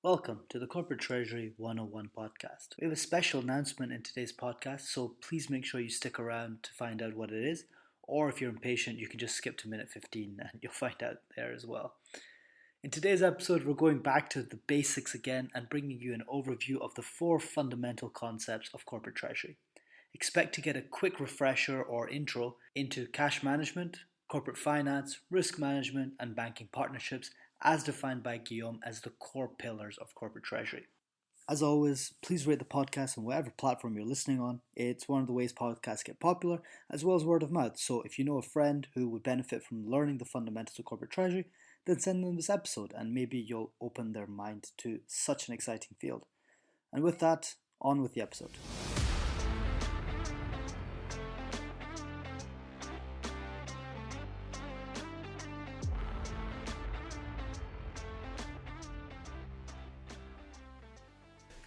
Welcome to the Corporate Treasury 101 podcast. We have a special announcement in today's podcast, so please make sure you stick around to find out what it is. Or if you're impatient, you can just skip to minute 15 and you'll find out there as well. In today's episode, we're going back to the basics again and bringing you an overview of the four fundamental concepts of corporate treasury. Expect to get a quick refresher or intro into cash management, corporate finance, risk management, and banking partnerships as defined by Guillaume as the core pillars of corporate treasury. As always, please rate the podcast on whatever platform you're listening on. It's one of the ways podcasts get popular, as well as word of mouth. So if you know a friend who would benefit from learning the fundamentals of corporate treasury, then send them this episode and maybe you'll open their mind to such an exciting field. And with that, on with the episode.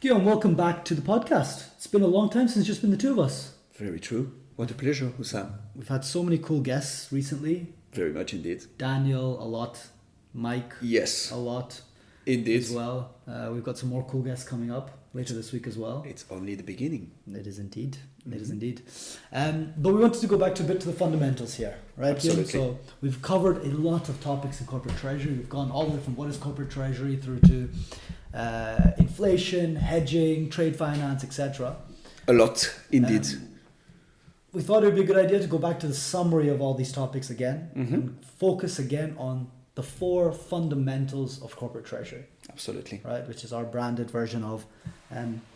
Guillaume, welcome back to the podcast. It's been a long time since just been the two of us. Very true. What a pleasure, Hussam. We've had so many cool guests recently. Very much indeed. Daniel, a lot. Mike, Yes, a lot indeed. as well. We've got some more cool guests coming up later this week as well. It's only the beginning. It is indeed. It is indeed. But we wanted to go back to a bit to the fundamentals here, right? Guillaume? Absolutely. So we've covered a lot of topics in corporate treasury. We've gone all the way from what is corporate treasury through to inflation, hedging, trade finance, etc. A lot, indeed. We thought it would be a good idea to go back to the summary of all these topics again and focus again on the four fundamentals of corporate treasury, Absolutely. right? Which is our branded version of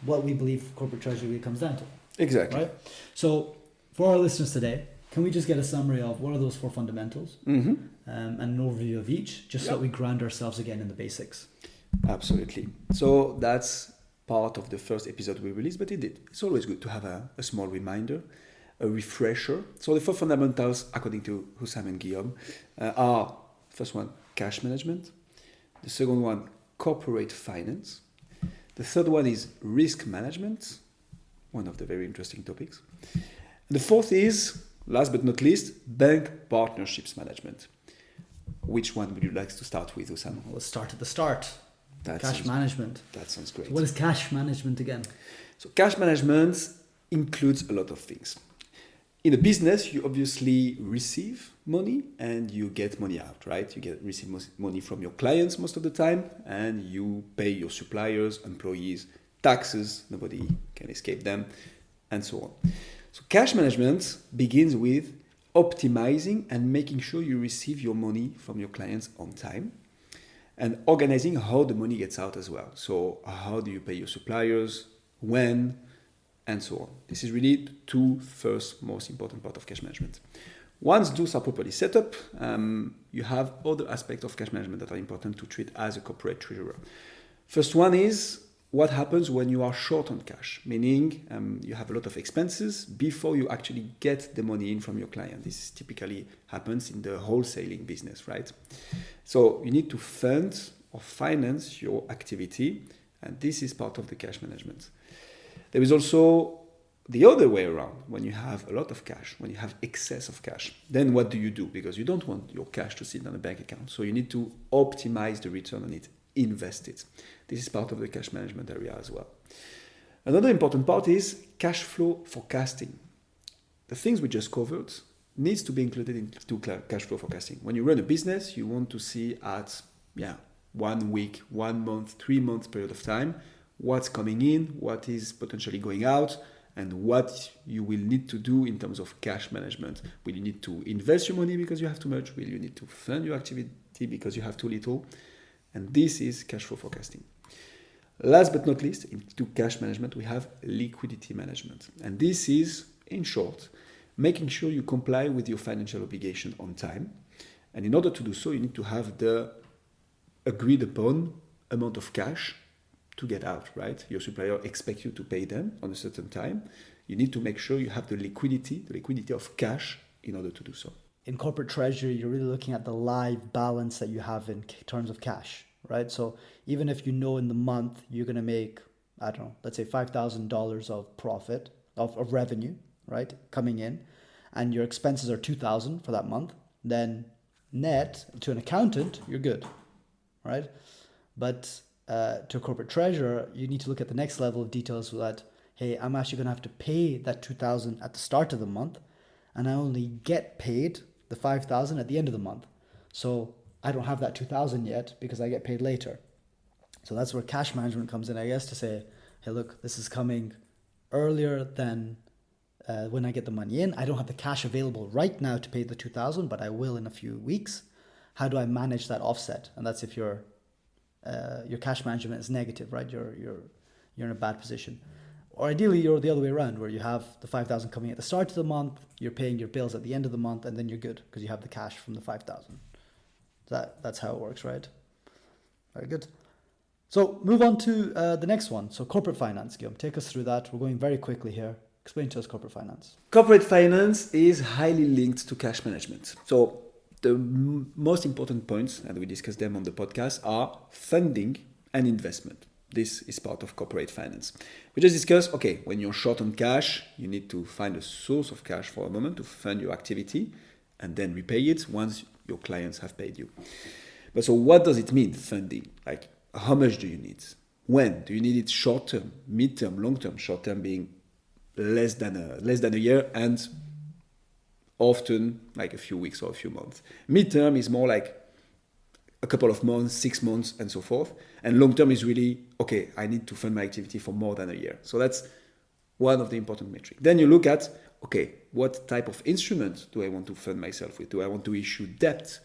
what we believe corporate treasury really comes down to, Exactly. right? So for our listeners today, can we just get a summary of what are those four fundamentals and an overview of each, just so that we ground ourselves again in the basics? Absolutely. So that's part of the first episode we released, but indeed, it's always good to have a small reminder, a refresher. So the four fundamentals, according to Hussam and Guillaume, are first one, cash management. The second one, corporate finance. The third one is risk management, one of the very interesting topics. And the fourth is, last but not least, bank partnerships management. Which one would you like to start with, Hussam? Let's start at the start. That Cash sounds- management. That sounds great. What is cash management again? So cash management includes a lot of things. In a business, you obviously receive money and you get money out, right? You receive money from your clients most of the time, and you pay your suppliers, employees, taxes. Nobody can escape them, and so on. So cash management begins with optimizing and making sure you receive your money from your clients on time, and organizing how the money gets out as well. So how do you pay your suppliers, when, and so on. This is really the two first most important part of cash management. Once those are properly set up, you have other aspects of cash management that are important to treat as a corporate treasurer. First one is what happens when you are short on cash, meaning you have a lot of expenses before you actually get the money in from your client. This typically happens in the wholesaling business, right? So you need to fund or finance your activity, and this is part of the cash management. There is also the other way around. When you have a lot of cash, when you have excess of cash, then what do you do? Because you don't want your cash to sit on a bank account. So you need to optimize the return on it, invest it. This is part of the cash management area as well. Another important part is cash flow forecasting. The things we just covered needs to be included into cash flow forecasting. When you run a business, you want to see at 1 week, 1 month, 3 months period of time, what's coming in, what is potentially going out, and what you will need to do in terms of cash management. Will you need to invest your money because you have too much? Will you need to fund your activity because you have too little? And this is cash flow forecasting. Last but not least, into cash management, we have liquidity management. And this is, in short, making sure you comply with your financial obligation on time. And in order to do so, you need to have the agreed upon amount of cash to get out, right? Your supplier expects you to pay them on a certain time. You need to make sure you have the liquidity of cash in order to do so. In corporate treasury, you're really looking at the live balance that you have in terms of cash, right? So even if you know in the month you're going to make, I don't know, let's say $5,000 of profit, of revenue, right, coming in, and your expenses are $2,000 for that month, then net to an accountant, you're good, right? But to a corporate treasurer, you need to look at the next level of details that, hey, I'm actually going to have to pay that 2,000 at the start of the month, and I only get paid the 5,000 at the end of the month. So I don't have that 2,000 yet because I get paid later. So that's where cash management comes in, I guess, to say, hey, look, this is coming earlier than when I get the money in. I don't have the cash available right now to pay the 2,000, but I will in a few weeks. How do I manage that offset? And that's if your cash management is negative, right? You're in a bad position. Or ideally, you're the other way around, where you have the 5,000 coming at the start of the month, you're paying your bills at the end of the month, and then you're good because you have the cash from the 5,000. That's how it works, right? Very good. So move on to the next one. So corporate finance, Guillaume, take us through that. We're going very quickly here. Explain to us corporate finance. Corporate finance is highly linked to cash management. So the most important points, and we discussed them on the podcast, are funding and investment. This is part of corporate finance. We just discussed, okay, when you're short on cash, you need to find a source of cash for a moment to fund your activity and then repay it once your clients have paid you. But so what does it mean, funding? Like, how much do you need? When? Do you need it short term, mid term, long term? Short term being less than a year, and often like a few weeks or a few months. Mid term is more like a couple of months, 6 months, and so forth. And long term is really, okay, I need to fund my activity for more than a year. So that's one of the important metrics. Then you look at, okay, what type of instrument do I want to fund myself with? Do I want to issue debt?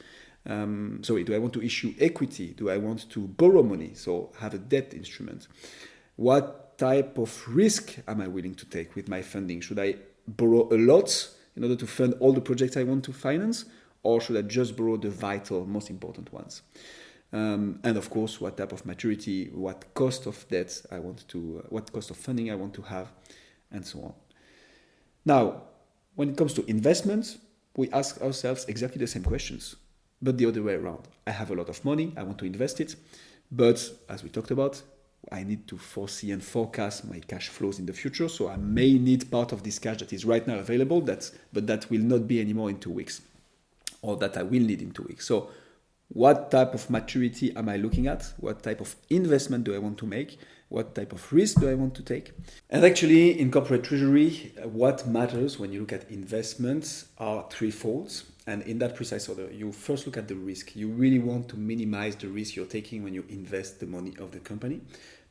Do I want to issue equity? Do I want to borrow money? So have a debt instrument. What type of risk am I willing to take with my funding? Should I borrow a lot in order to fund all the projects I want to finance? Or should I just borrow the vital, most important ones? And of course, what type of maturity, what cost of debt I want to, what cost of funding I want to have, and so on. Now, when it comes to investments, we ask ourselves exactly the same questions, but the other way around. I have a lot of money, I want to invest it, but as we talked about, I need to foresee and forecast my cash flows in the future, so I may need part of this cash that is right now available, but that will not be anymore in 2 weeks, or that I will need in 2 weeks. So what type of maturity am I looking at? What type of investment do I want to make? What type of risk do I want to take? And actually, in corporate treasury, what matters when you look at investments are threefold. And in that precise order, you first look at the risk. You really want to minimize the risk you're taking when you invest the money of the company.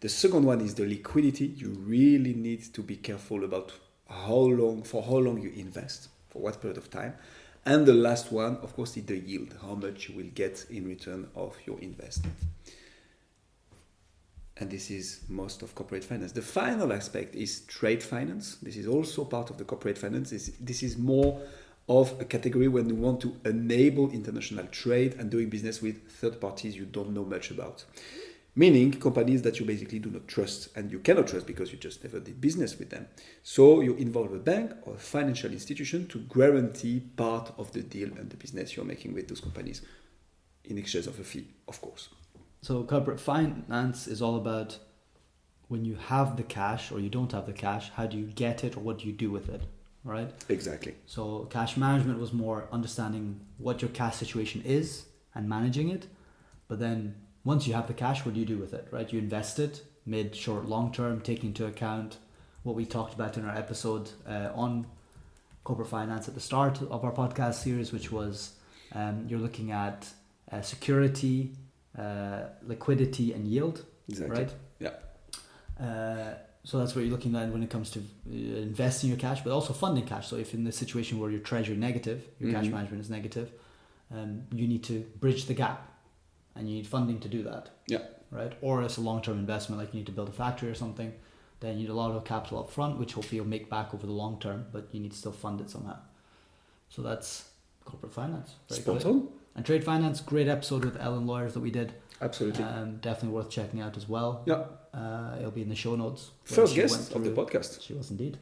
The second one is the liquidity. You really need to be careful about for how long you invest, for what period of time. And the last one, of course, is the yield, how much you will get in return of your investment. And this is most of corporate finance. The final aspect is trade finance. This is also part of the corporate finance. This is more of a category when you want to enable international trade and doing business with third parties you don't know much about. Meaning companies that you basically do not trust, and you cannot trust because you just never did business with them. So you involve a bank or a financial institution to guarantee part of the deal and the business you're making with those companies in exchange of a fee, of course. So corporate finance is all about when you have the cash or you don't have the cash, how do you get it or what do you do with it, right? Exactly. So cash management was more understanding what your cash situation is and managing it. But then once you have the cash, what do you do with it, right? You invest it mid, short, long term, taking into account what we talked about in our episode on corporate finance at the start of our podcast series, which was you're looking at security, liquidity and yield, exactly. Right? Yeah. So that's what you're looking at when it comes to investing your cash, but also funding cash. So if in the situation where your treasury negative, your cash management is negative, you need to bridge the gap and you need funding to do that. Yeah. Right? Or it's a long-term investment, like you need to build a factory or something, then you need a lot of capital up front, which hopefully you'll make back over the long term, but you need to still fund it somehow. So that's corporate finance. Very Spot good. on. And trade finance, great episode with Ellen Lawyers that we did. Absolutely. Definitely worth checking out as well. Yeah. It'll be in the show notes. First guest of the podcast. She was indeed.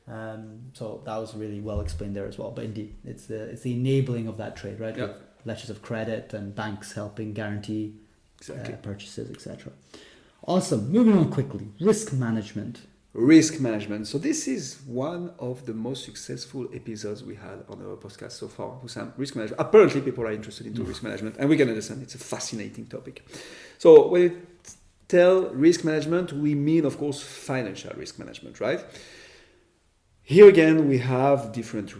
So that was really well explained there as well. But indeed, it's the enabling of that trade, right? Yeah. With letters of credit and banks helping guarantee purchases, etc. Awesome. Moving on quickly. Risk management. Risk management. So this is one of the most successful episodes we had on our podcast so far. Risk management. Apparently people are interested into risk management, and we can understand it's a fascinating topic. So when it tell risk management, we mean, of course, financial risk management, right? Here again, we have different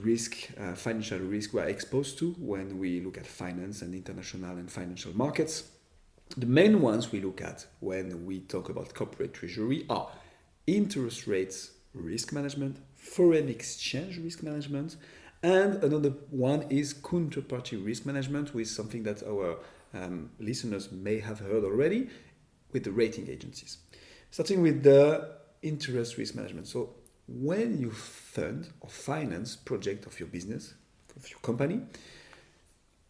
financial risk we're exposed to when we look at finance and international and financial markets. The main ones we look at when we talk about corporate treasury are interest rates risk management, foreign exchange risk management, and another one is counterparty risk management, with something that our listeners may have heard already, with the rating agencies. Starting with the interest risk management. So when you fund or finance project of your business, of your company,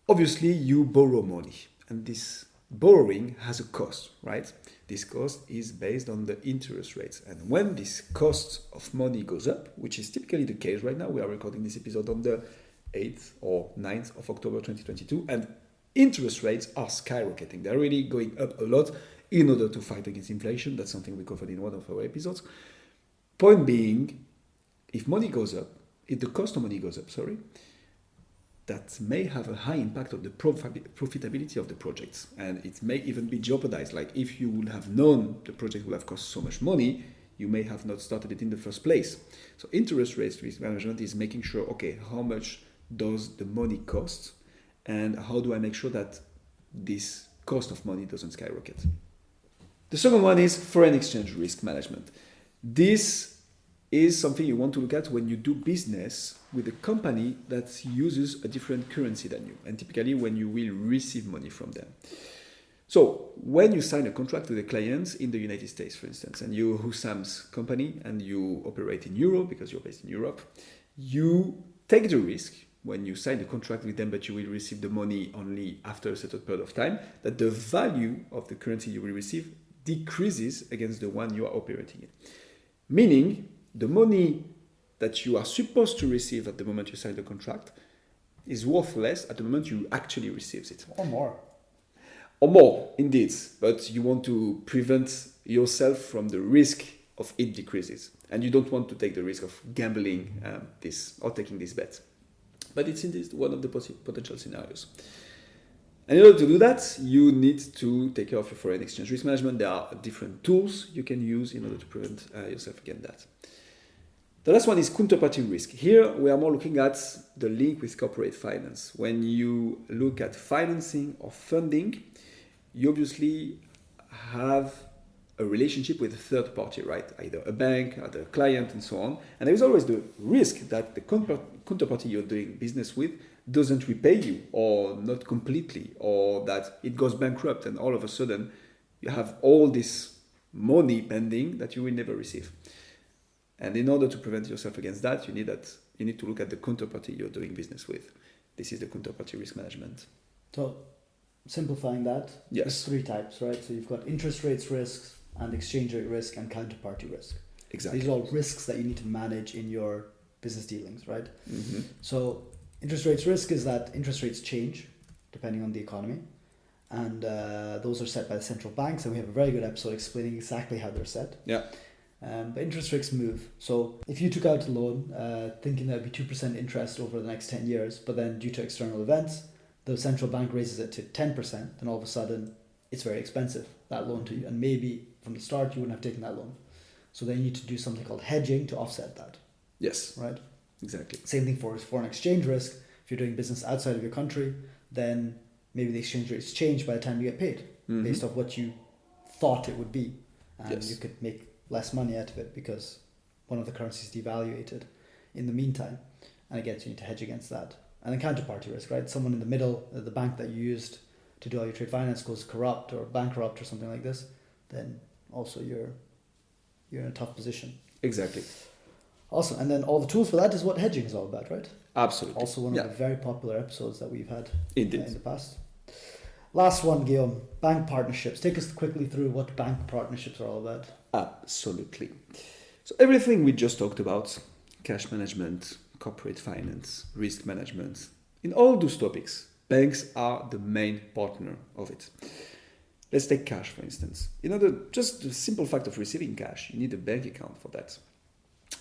obviously you borrow money, and this borrowing has a cost, right? This cost is based on the interest rates. And when this cost of money goes up, which is typically the case right now, we are recording this episode on the 8th or 9th of October 2022, and interest rates are skyrocketing. They're really going up a lot in order to fight against inflation. That's something we covered in one of our episodes. Point being, if the cost of money goes up, that may have a high impact on the profitability of the projects, and it may even be jeopardized. Like if you would have known the project would have cost so much money, you may have not started it in the first place. So interest rates risk management is making sure, okay, how much does the money cost, and how do I make sure that this cost of money doesn't skyrocket? The second one is foreign exchange risk management. This is something you want to look at when you do business with a company that uses a different currency than you, and typically when you will receive money from them. So when you sign a contract with a client in the United States, for instance, and you're Husam's company and you operate in Europe because you're based in Europe, you take the risk when you sign the contract with them, but you will receive the money only after a certain period of time, that the value of the currency you will receive decreases against the one you are operating in. Meaning, the money that you are supposed to receive at the moment you sign the contract is worth less at the moment you actually receive it. Or more. Or more, indeed. But you want to prevent yourself from the risk of it decreases. And you don't want to take the risk of gambling this or taking this bet. But it's indeed one of the potential scenarios. And in order to do that, you need to take care of your foreign exchange risk management. There are different tools you can use in order to prevent yourself against that. The last one is counterparty risk. Here we are more looking at the link with corporate finance. When you look at financing or funding, you obviously have a relationship with a third party, right? Either a bank, either a client, and so on. And there is always the risk that the counterparty you're doing business with doesn't repay you, or not completely, or that it goes bankrupt and all of a sudden you have all this money pending that you will never receive. And in order to prevent yourself against that, you need to look at the counterparty you're doing business with. This is the counterparty risk management. So, simplifying that, yes, there's three types, right? So you've got interest rates risks and exchange rate risk and counterparty risk. Exactly. These are all risks that you need to manage in your business dealings, right? Mm-hmm. So interest rates risk is that interest rates change depending on the economy, and those are set by the central banks, and we have a very good episode explaining exactly how they're set. Yeah. But interest rates move. So if you took out a loan thinking that would be 2% interest over the next 10 years, but then due to external events, the central bank raises it to 10%, then all of a sudden it's very expensive, that loan to you. And maybe from the start you wouldn't have taken that loan. So then you need to do something called hedging to offset that. Yes. Right? Exactly. Same thing for foreign exchange risk. If you're doing business outside of your country, then maybe the exchange rates change by the time you get paid, mm-hmm. based off what you thought it would be. And yes. you could make less money out of it because one of the currencies devaluated in the meantime. And again, so you need to hedge against that. And then counterparty risk, right? Someone in the middle, the bank that you used to do all your trade finance goes corrupt or bankrupt or something like this, then also you're in a tough position. Exactly. Awesome. And then all the tools for that is what hedging is all about, right? Absolutely. Also one of the very popular episodes that we've had in the past. Last one, Guillaume, bank partnerships. Take us quickly through what bank partnerships are all about. Absolutely. So everything we just talked about, cash management, corporate finance, risk management, in all those topics, banks are the main partner of it. Let's take cash, for instance. Just the simple fact of receiving cash, you need a bank account for that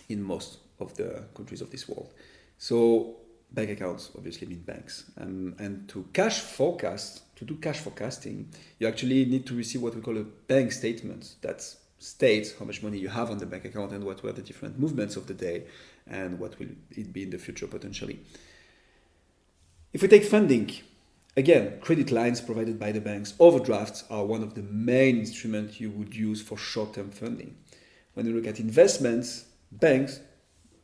in most of the countries of this world. So bank accounts obviously mean banks. And to do cash forecasting, you actually need to receive what we call a bank statement that states how much money you have on the bank account and what were the different movements of the day and what will it be in the future potentially. If we take funding, again, credit lines provided by the banks, overdrafts are one of the main instruments you would use for short-term funding. When you look at investments, banks,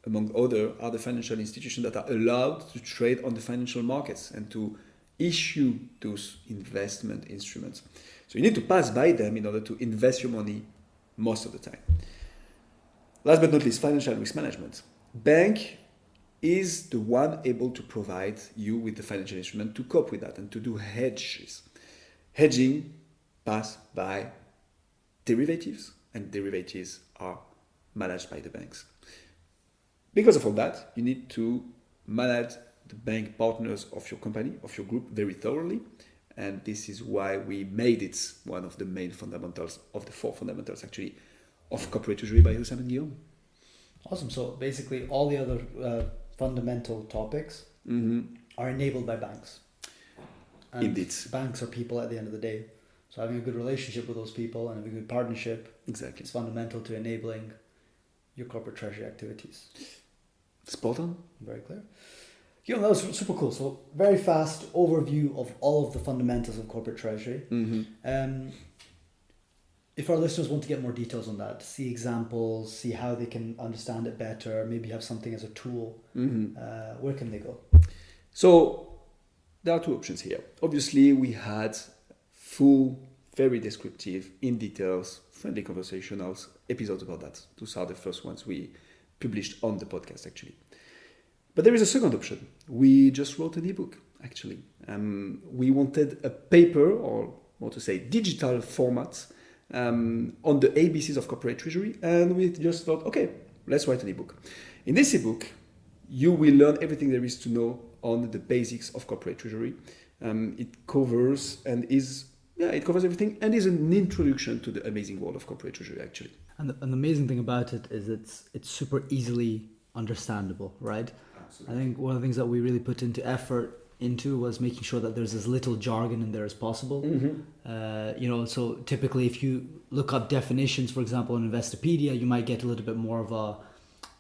among other, are the financial institutions that are allowed to trade on the financial markets and to issue those investment instruments. So you need to pass by them in order to invest your money most of the time. Last but not least, financial risk management. Bank is the one able to provide you with the financial instrument to cope with that and to do hedges. Hedging pass by derivatives, and derivatives are managed by the banks. Because of all that, you need to manage the bank partners of your company, of your group, very thoroughly. And this is why we made it one of the main fundamentals, of the 4 fundamentals actually, of Corporate Treasury by Guillaume and Guillaume. Awesome. So basically all the other fundamental topics are enabled by banks. And Indeed. Banks are people at the end of the day. So having a good relationship with those people and having a good partnership is fundamental to enabling your corporate treasury activities. Spot on. Very clear. Guillaume, that was super cool. So very fast overview of all of the fundamentals of corporate treasury. If our listeners want to get more details on that, see examples, see how they can understand it better, maybe have something as a tool, where can they go? So there are 2 options here. Obviously, we had full, very descriptive, in details, friendly conversational episodes about that. Those are the first ones we published on the podcast, actually. But there is a second option. We just wrote an ebook, actually. We wanted a paper, or more to say, digital format on the ABCs of corporate treasury, and we just thought, okay, let's write an ebook. In this ebook, you will learn everything there is to know on the basics of corporate treasury. It covers everything and is an introduction to the amazing world of corporate treasury, actually. And the amazing thing about it is it's super easily understandable, right? Absolutely. I think one of the things that we really put into effort into was making sure that there's as little jargon in there as possible. So typically if you look up definitions, for example, in Investopedia, you might get a little bit more of a,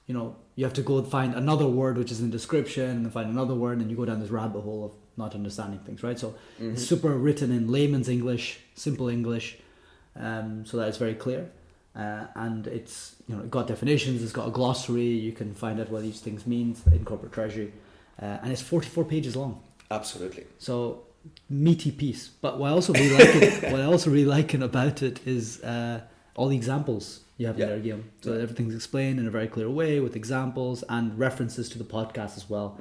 you have to go find another word which is in the description and then find another word, and you go down this rabbit hole of not understanding things, right? So it's super written in layman's English, simple English, so that it's very clear. And it's got definitions, it's got a glossary, you can find out what each thing means in corporate treasury, and it's 44 pages long. Absolutely. So meaty piece. But what I also really like about it is all the examples you have in there, Guillaume. So everything's explained in a very clear way with examples and references to the podcast as well.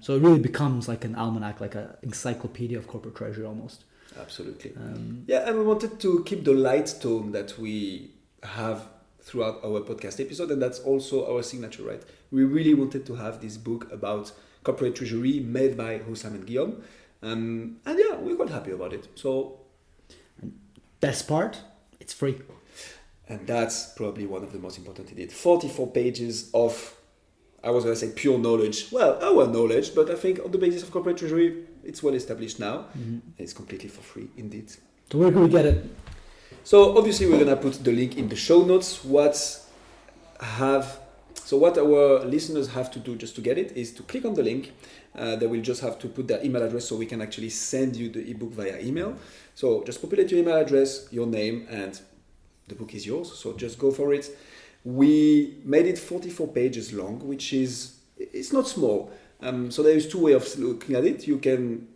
So it really becomes like an almanac, like an encyclopedia of corporate treasury almost. Absolutely. And we wanted to keep the light tone that we have throughout our podcast episode, and that's also our signature, right? We really wanted to have this book about corporate treasury made by Hussam and Guillaume, and we're quite happy about it. So, best part, it's free, and that's probably one of the most important in it. 44 pages of, I was going to say pure knowledge. Well, our knowledge, but I think on the basis of corporate treasury, it's well established now. And it's completely for free, indeed. So where can we get it? So obviously we're going to put the link in the show notes. What our listeners have to do just to get it is to click on the link. They will just have to put their email address so we can actually send you the ebook via email. So just populate your email address, your name, and the book is yours. So just go for it. We made it 44 pages long, which it's not small. So there is 2 ways of looking at it.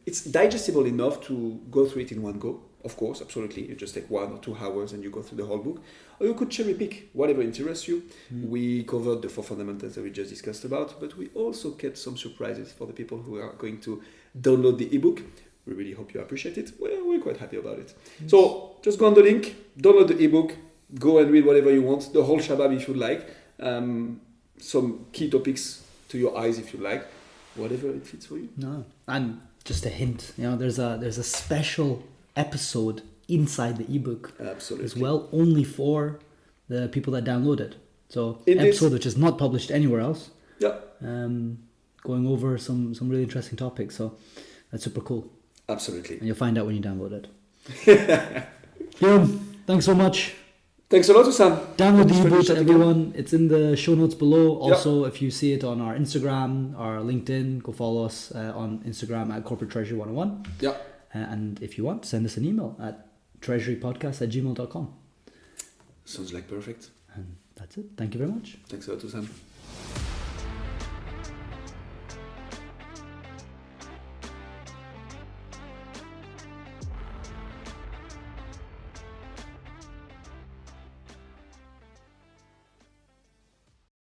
It's digestible enough to go through it in one go. Of course, absolutely. You just take 1 or 2 hours and you go through the whole book. Or you could cherry pick whatever interests you. We covered the 4 fundamentals that we just discussed about, but we also kept some surprises for the people who are going to download the ebook. We really hope you appreciate it. We're quite happy about it. So just go on the link, download the ebook, go and read whatever you want, the whole shabab if you like, some key topics to your eyes if you like, whatever it fits for you. No, and just a hint, there's a special episode inside the ebook. Absolutely. As well, only for the people that download it. So Indeed. episode which is not published anywhere else. Yeah. going over some really interesting topics. So that's super cool. Absolutely. And you'll find out when you download it. Guillaume, thanks so much. Thanks a lot, Sam. Download the ebook, everyone. It's in the show notes below. Also, if you see it on our Instagram, our LinkedIn, go follow us on Instagram at Corporate Treasury 101. Yeah. And if you want, send us an email at treasurypodcast@gmail.com. Sounds like perfect. And that's it. Thank you very much. Thanks a lot, Sam.